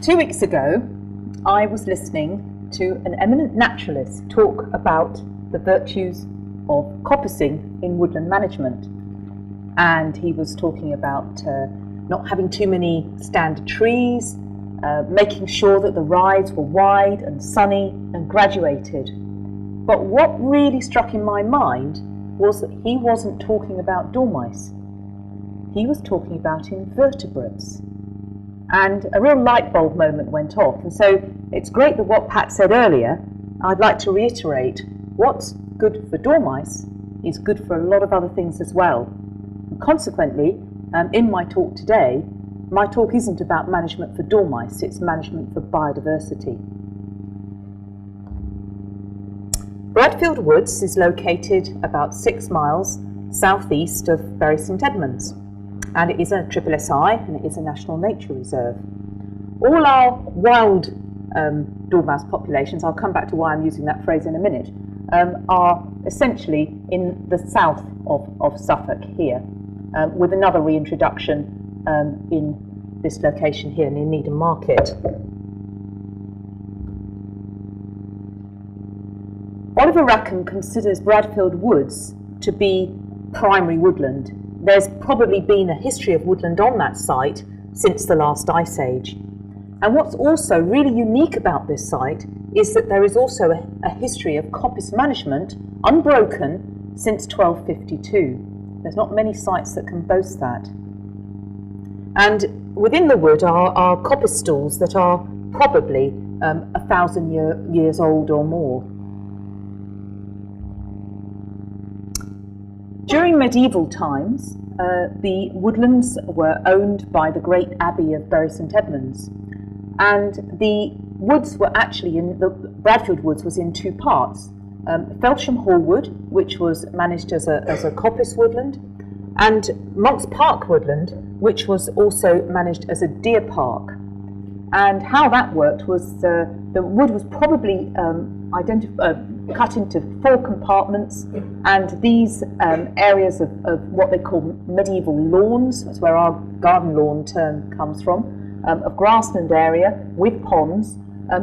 2 weeks ago, I was listening to an eminent naturalist talk about the virtues of coppicing in woodland management. And he was talking about not having too many standard trees, making sure that the rides were wide and sunny and graduated. But what really struck in my mind was that he wasn't talking about dormice. He was talking about invertebrates. And a real light bulb moment went off. And so it's great that what Pat said earlier, I'd like to reiterate, what's good for dormice is good for a lot of other things as well. And consequently, in my talk today, my talk isn't about management for dormice, it's management for biodiversity. Bradfield Woods is located about 6 miles southeast of Bury St Edmunds. And it is a SSSI and it is a National Nature Reserve. All our wild dormouse populations, I'll come back to why I'm using that phrase in a minute, are essentially in the south of Suffolk here, with another reintroduction in this location here near Needham Market. Oliver Rackham considers Bradfield Woods to be primary woodland. There's probably been a history of woodland on that site since the last ice age. And what's also really unique about this site is that there is also a history of coppice management, unbroken, since 1252. There's not many sites that can boast that. And within the wood are coppice stalls that are probably 1,000 years old or more. During medieval times, the woodlands were owned by the great Abbey of Bury St Edmunds, and the woods were actually the Bradfield Woods was in 2 parts: Felsham Hall Wood, which was managed as a coppice woodland, and Monk's Park Woodland, which was also managed as a deer park. And how that worked was the wood was probably cut into 4 compartments, and these areas of what they call medieval lawns, that's where our garden lawn term comes from, of grassland area with ponds,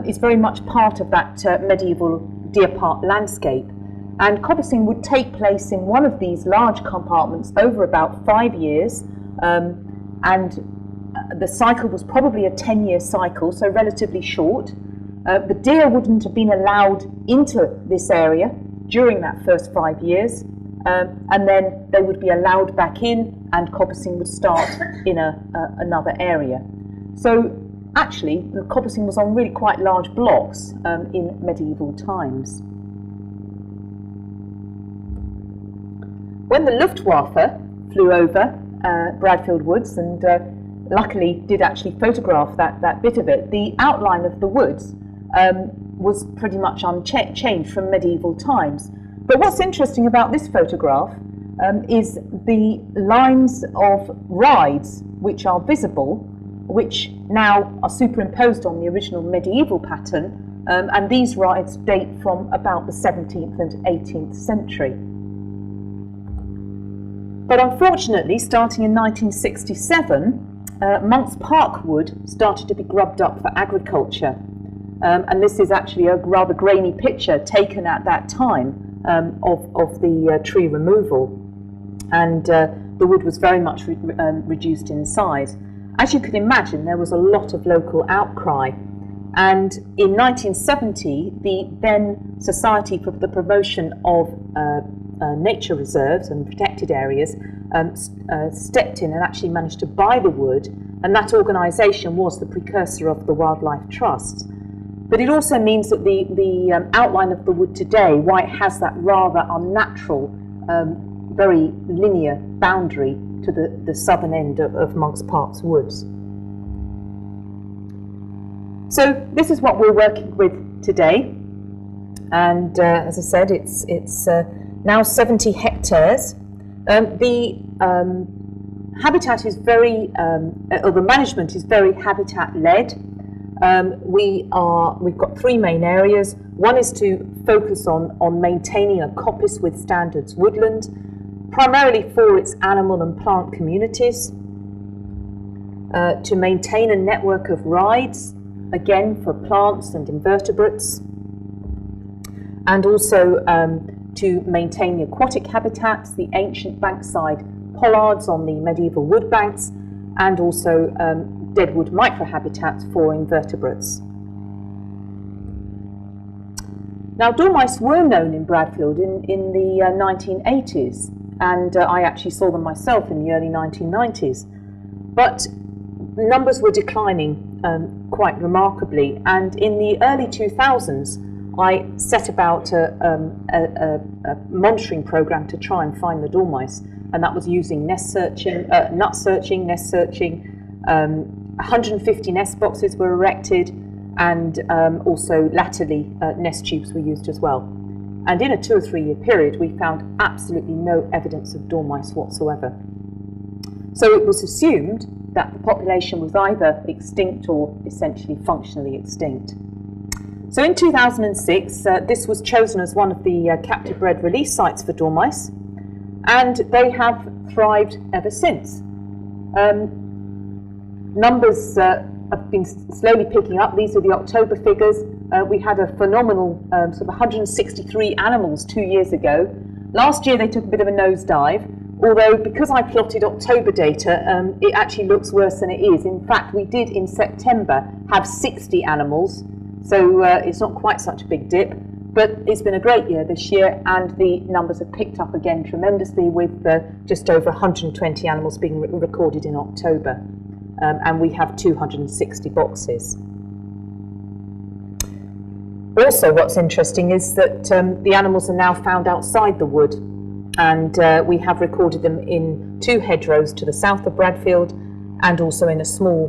is very much part of that medieval deer park landscape. And coppicing would take place in one of these large compartments over about 5 years, and the cycle was probably a 10-year cycle, so relatively short. The deer wouldn't have been allowed into this area during that first 5 years, and then they would be allowed back in, and coppicing would start in another area. So actually, the coppicing was on really quite large blocks in medieval times. When the Luftwaffe flew over Bradfield Woods, and luckily did actually photograph that bit of it, the outline of the woods was pretty much unchanged from medieval times. But what's interesting about this photograph is the lines of rides which are visible, which now are superimposed on the original medieval pattern, and these rides date from about the 17th and 18th century. But unfortunately, starting in 1967, Monk's Park wood started to be grubbed up for agriculture. And this is actually a rather grainy picture taken at that time of the tree removal. And the wood was very much reduced in size. As you can imagine, there was a lot of local outcry. And in 1970, the then Society for the Promotion of Nature Reserves and Protected Areas stepped in and actually managed to buy the wood, and that organisation was the precursor of the Wildlife Trust. But it also means that the outline of the wood today, why it has that rather unnatural, very linear boundary to the southern end of Monk's Park's woods. So this is what we're working with today, and as I said, it's now 70 hectares. The habitat is very, or the management is very habitat-led. We've got 3 main areas. One is to focus on maintaining a coppice with standards woodland, primarily for its animal and plant communities, to maintain a network of rides again for plants and invertebrates, and also to maintain the aquatic habitats, the ancient bankside pollards on the medieval wood banks, and also deadwood microhabitats for invertebrates. Now, dormice were known in Bradfield in the 1980s, and I actually saw them myself in the early 1990s. But numbers were declining quite remarkably, and in the early 2000s, I set about a monitoring program to try and find the dormice, and that was using nut searching. 150 nest boxes were erected, and also latterly nest tubes were used as well. And in a 2 or 3 year period, we found absolutely no evidence of dormice whatsoever. So it was assumed that the population was either extinct or essentially functionally extinct. So in 2006, this was chosen as one of the captive bred release sites for dormice, and they have thrived ever since. Numbers have been slowly picking up. These are the October figures. We had a phenomenal sort of 163 animals 2 years ago. Last year they took a bit of a nosedive, although because I plotted October data, it actually looks worse than it is. In fact, we did in September have 60 animals, so it's not quite such a big dip. But it's been a great year this year, and the numbers have picked up again tremendously, with just over 120 animals being recorded in October. And we have 260 boxes. Also, what's interesting is that the animals are now found outside the wood, and we have recorded them in 2 hedgerows to the south of Bradfield, and also in a small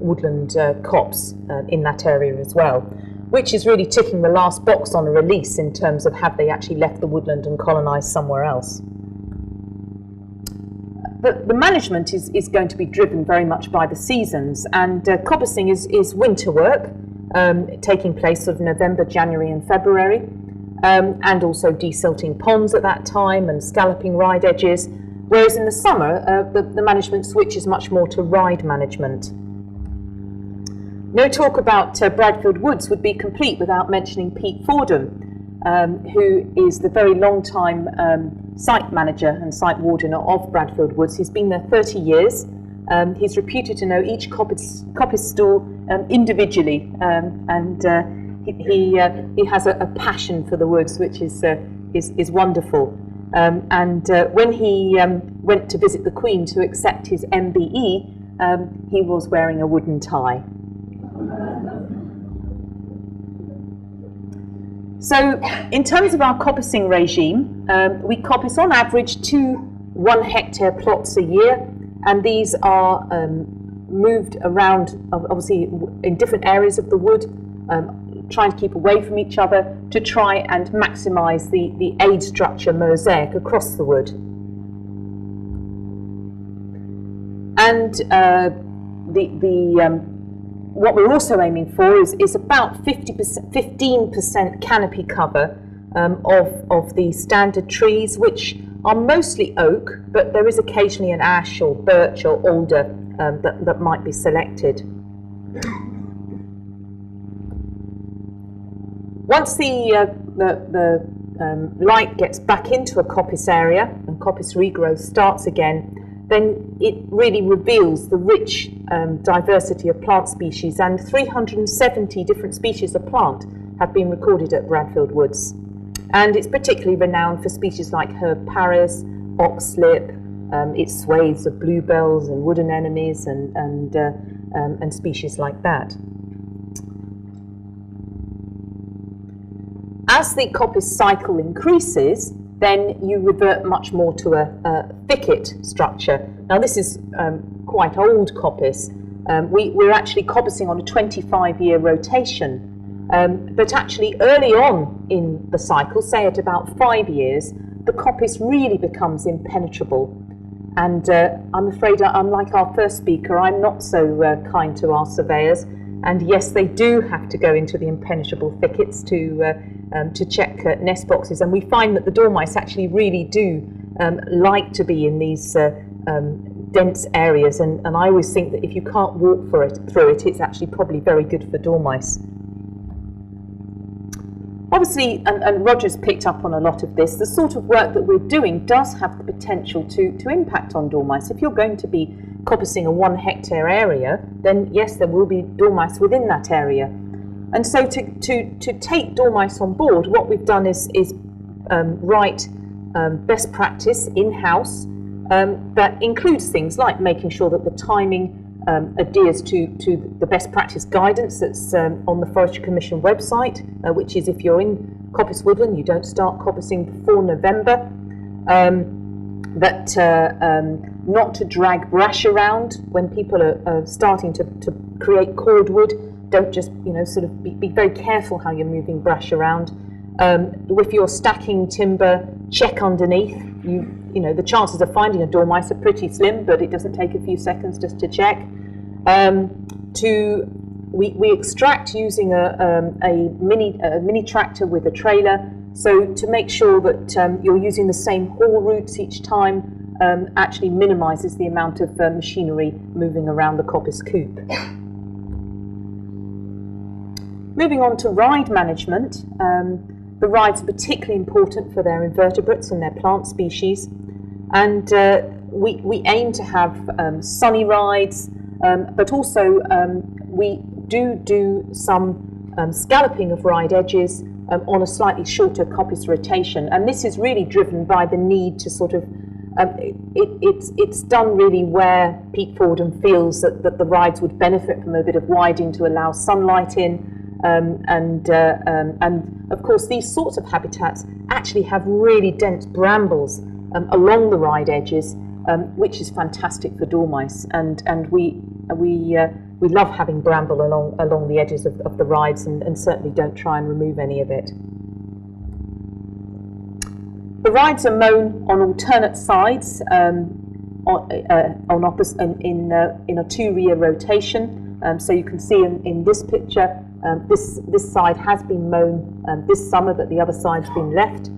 woodland copse in that area as well, which is really ticking the last box on a release in terms of have they actually left the woodland and colonised somewhere else. The management is going to be driven very much by the seasons, and coppicing is winter work, taking place of November, January and February, and also desilting ponds at that time and scalloping ride edges, whereas in the summer the management switches much more to ride management. No talk about Bradfield Woods would be complete without mentioning Pete Fordham, who is the very long time site manager and site warden of Bradfield Woods. He's been there 30 years. He's reputed to know each coppice stall individually, and he has a passion for the woods, which is wonderful. And when he went to visit the Queen to accept his MBE, he was wearing a wooden tie. So in terms of our coppicing regime, we coppice on average 2 1-hectare plots a year, and these are moved around, obviously in different areas of the wood, trying to keep away from each other to try and maximise the aid structure mosaic across the wood. And what we're also aiming for is about 15% canopy cover of the standard trees, which are mostly oak, but there is occasionally an ash or birch or alder that might be selected. Once the light gets back into a coppice area and coppice regrowth starts again, then it really reveals the rich diversity of plant species, and 370 different species of plant have been recorded at Bradfield Woods. And it's particularly renowned for species like herb paris, oxlip, its swathes of bluebells and wood anemones and species like that. As the coppice cycle increases, then you revert much more to a thicket structure. Now this is quite old coppice. We're actually coppicing on a 25-year rotation, but actually early on in the cycle, say at about 5 years, the coppice really becomes impenetrable. And I'm afraid, unlike our first speaker, I'm not so kind to our surveyors. And yes, they do have to go into the impenetrable thickets to check nest boxes, and we find that the dormice actually really do like to be in these dense areas, and I always think that if you can't walk through it, it's actually probably very good for dormice. Obviously, and Roger's picked up on a lot of this, the sort of work that we're doing does have the potential to impact on dormice. If you're going to be coppicing a 1 hectare area, then yes, there will be dormice within that area. And so to take dormice on board, what we've done is write best practice in-house that includes things like making sure that the timing adheres to the best practice guidance that's on the Forestry Commission website, which is if you're in coppice woodland, you don't start coppicing before November. Not to drag brash around when people are starting to create cordwood. Don't just sort of be very careful how you're moving brash around. If you're stacking timber, check underneath. The chances of finding a dormice are pretty slim, but it doesn't take a few seconds just to check. We extract using a mini tractor with a trailer, so to make sure that you're using the same haul routes each time actually minimises the amount of machinery moving around the coppice coop. Moving on to ride management. The rides are particularly important for their invertebrates and their plant species, and we aim to have sunny rides, but also we do some scalloping of ride edges on a slightly shorter coppice rotation, and this is really driven by the need to sort of it's done really where Pete Fordham feels that the rides would benefit from a bit of widing to allow sunlight in. And of course these sorts of habitats actually have really dense brambles along the ride edges, which is fantastic for dormice, and we love having bramble along the edges of the rides, and certainly don't try and remove any of it. The rides are mown on alternate sides on opposite in a 2-rear rotation, so you can see in this picture. This side has been mown this summer, but the other side's been left.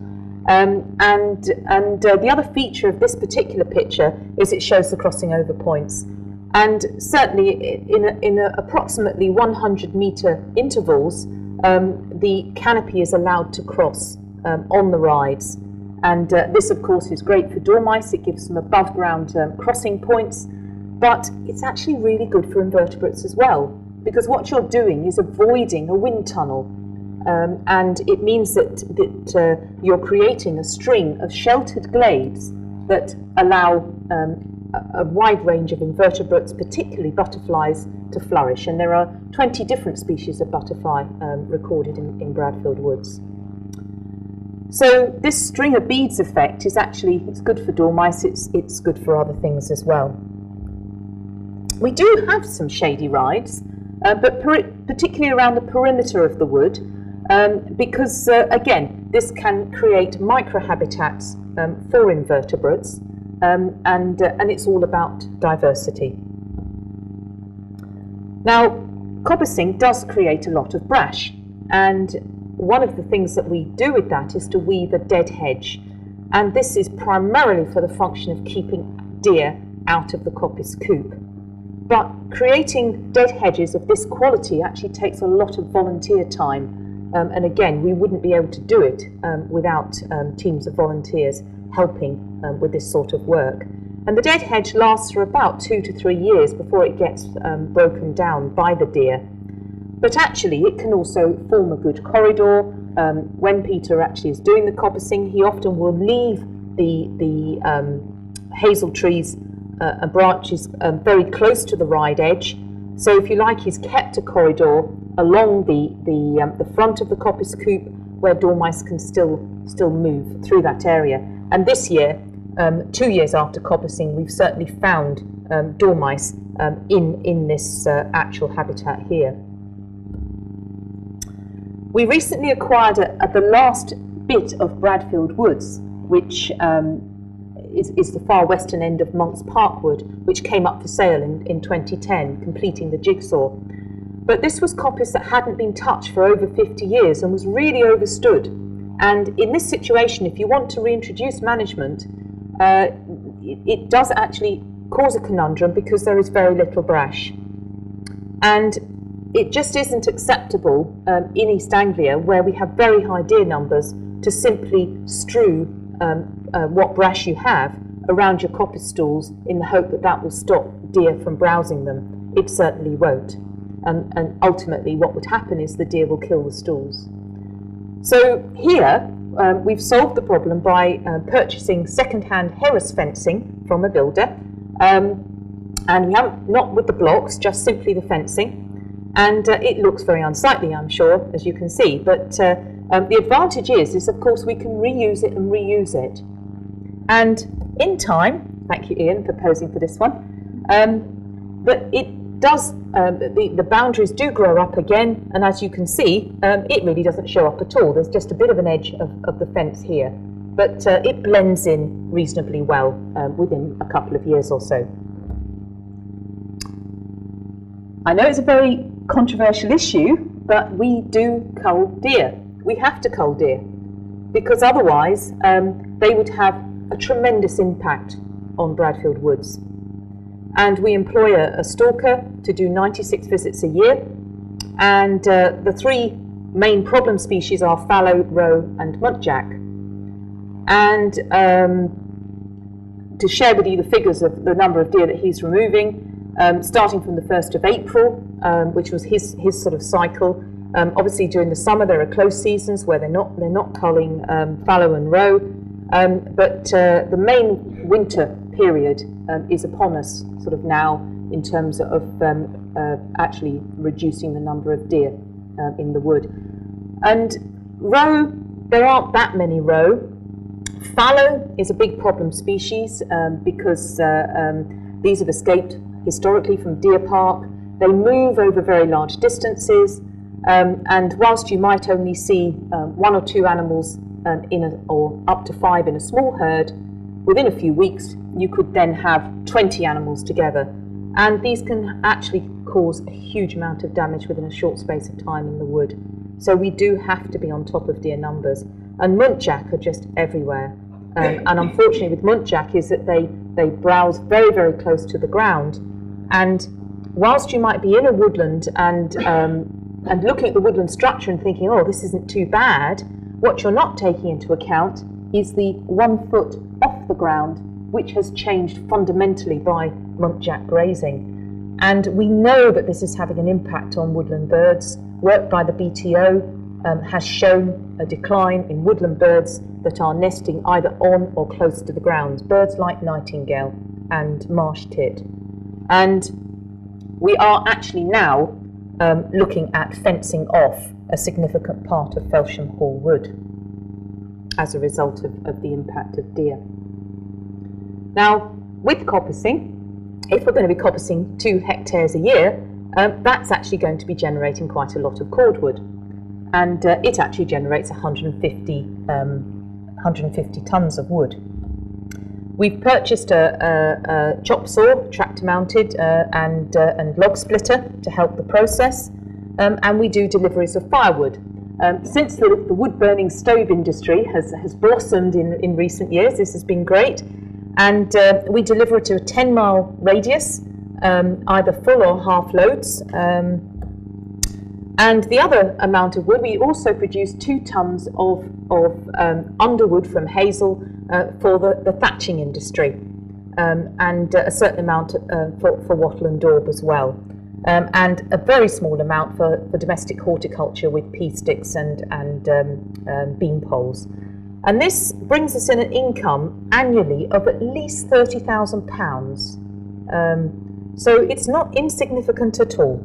The other feature of this particular picture is it shows the crossing over points. And certainly in approximately 100-metre intervals, the canopy is allowed to cross on the rides. And this, of course, is great for dormice. It gives them above-ground crossing points, but it's actually really good for invertebrates as well, because what you're doing is avoiding a wind tunnel, and it means that you're creating a string of sheltered glades that allow a wide range of invertebrates, particularly butterflies, to flourish. And there are 20 different species of butterfly recorded in Bradfield Woods. So this string of beads effect is actually, it's good for dormice, it's good for other things as well. We do have some shady rides, but particularly around the perimeter of the wood, because again, this can create microhabitats for invertebrates, and it's all about diversity. Now, coppicing does create a lot of brash, and one of the things that we do with that is to weave a dead hedge, and this is primarily for the function of keeping deer out of the coppice coop. But creating dead hedges of this quality actually takes a lot of volunteer time, and again, we wouldn't be able to do it without teams of volunteers helping with this sort of work. And the dead hedge lasts for about 2 to 3 years before it gets broken down by the deer. But actually, it can also form a good corridor. When Peter actually is doing the coppicing, he often will leave the hazel trees and branches very close to the ride edge. So if you like, he's kept a corridor along the front of the coppice coop where dormice can still move through that area. And this year, 2 years after coppicing, we've certainly found dormice in this actual habitat here. We recently acquired the last bit of Bradfield Woods, which is the far western end of Monk's Park Wood, which came up for sale in 2010, completing the jigsaw. But this was coppice that hadn't been touched for over 50 years and was really overstood. And in this situation, if you want to reintroduce management, it does actually cause a conundrum because there is very little brash. And it just isn't acceptable in East Anglia, where we have very high deer numbers, to simply strew what brash you have around your coppice stalls in the hope that that will stop deer from browsing them. It certainly won't. And ultimately what would happen is the deer will kill the stalls. So here we've solved the problem by purchasing second-hand Harris fencing from a builder. And we haven't, not with the blocks, just simply the fencing. And it looks very unsightly, I'm sure, as you can see. But the advantage is of course we can reuse it and reuse it. And in time, thank you Ian for posing for this one, but it does, the boundaries do grow up again, and as you can see, it really doesn't show up at all. There's just a bit of an edge of the fence here, but it blends in reasonably well within a couple of years or so. I know it's a very controversial issue, but we do cull deer. We have to cull deer, because otherwise they would have a tremendous impact on Bradfield Woods. And we employ a stalker to do 96 visits a year, and the three main problem species are fallow, roe and muntjac. And to share with you the figures of the number of deer that he's removing, starting from the 1st of April, which was his sort of cycle. Obviously during the summer there are close seasons where they're not culling fallow and roe, but the main winter period is upon us sort of now in terms of actually reducing the number of deer in the wood. And roe, there aren't that many roe. Fallow is a big problem species because these have escaped historically from deer park. They move over very large distances, and whilst you might only see 1 or 2 animals or up to 5 in a small herd, within a few weeks you could then have 20 animals together, and these can actually cause a huge amount of damage within a short space of time in the wood. So we do have to be on top of deer numbers, and muntjac are just everywhere. And unfortunately with muntjac is that they browse very, very close to the ground, and whilst you might be in a woodland and looking at the woodland structure and thinking, oh, this isn't too bad, what you're not taking into account is the 1 foot off the ground, which has changed fundamentally by muntjac grazing. And we know that this is having an impact on woodland birds. Work by the BTO has shown a decline in woodland birds that are nesting either on or close to the ground, birds like nightingale and marsh tit. And we are actually now looking at fencing off a significant part of Felsham Hall Wood as a result of the impact of deer. Now, with coppicing, if we're going to be coppicing 2 hectares a year, that's actually going to be generating quite a lot of cordwood, and it actually generates 150 tonnes of wood. We've purchased a chop saw, tractor mounted, and log splitter to help the process, and we do deliveries of firewood. Since the wood burning stove industry has blossomed in recent years, this has been great, and we deliver it to a 10-mile radius, either full or half loads. And the other amount of wood, we also produce 2 tonnes of underwood from hazel for the thatching industry, and a certain amount for wattle and daub as well, and a very small amount for domestic horticulture with pea sticks and bean poles. And this brings us in an income annually of at least £30,000. So it's not insignificant at all.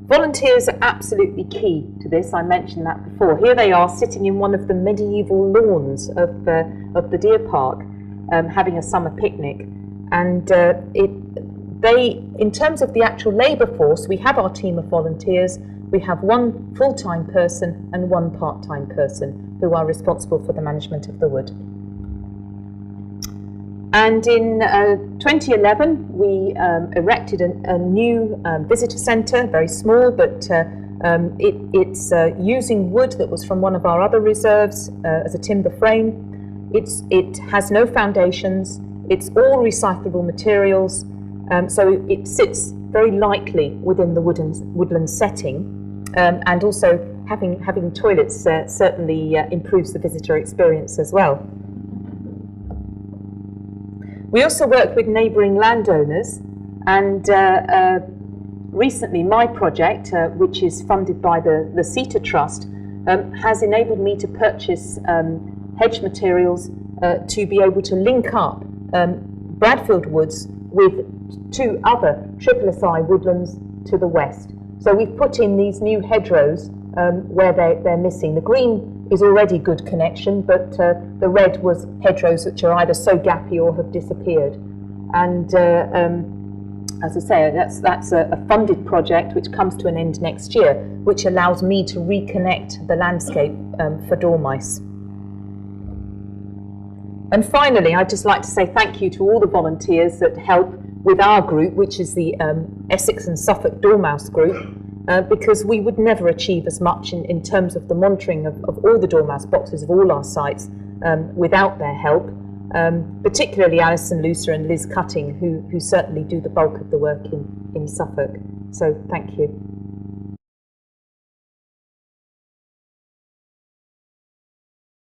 Volunteers are absolutely key to this. I mentioned that before. Here they are sitting in one of the medieval lawns of the deer park, having a summer picnic. And in terms of the actual labour force, we have our team of volunteers. We have 1 full-time person and 1 part-time person who are responsible for the management of the wood. And in 2011, we erected a new visitor centre, very small, but it's using wood that was from one of our other reserves as a timber frame. It has no foundations. It's all recyclable materials, so it sits very lightly within the woodland setting, and also having toilets certainly improves the visitor experience as well. We also work with neighbouring landowners, and recently my project, which is funded by the CETA Trust, has enabled me to purchase hedge materials to be able to link up Bradfield Woods with 2 other SSSI woodlands to the west. So we've put in these new hedgerows where they're missing. The green is already good connection, but the red was hedgerows which are either so gappy or have disappeared. And as I say, that's a funded project which comes to an end next year, which allows me to reconnect the landscape for dormice. And finally, I'd just like to say thank you to all the volunteers that help with our group, which is the Essex and Suffolk Dormouse Group, because we would never achieve as much in terms of the monitoring of all the dormouse boxes of all our sites without their help, particularly Alison Looser and Liz Cutting, who certainly do the bulk of the work in Suffolk. So thank you.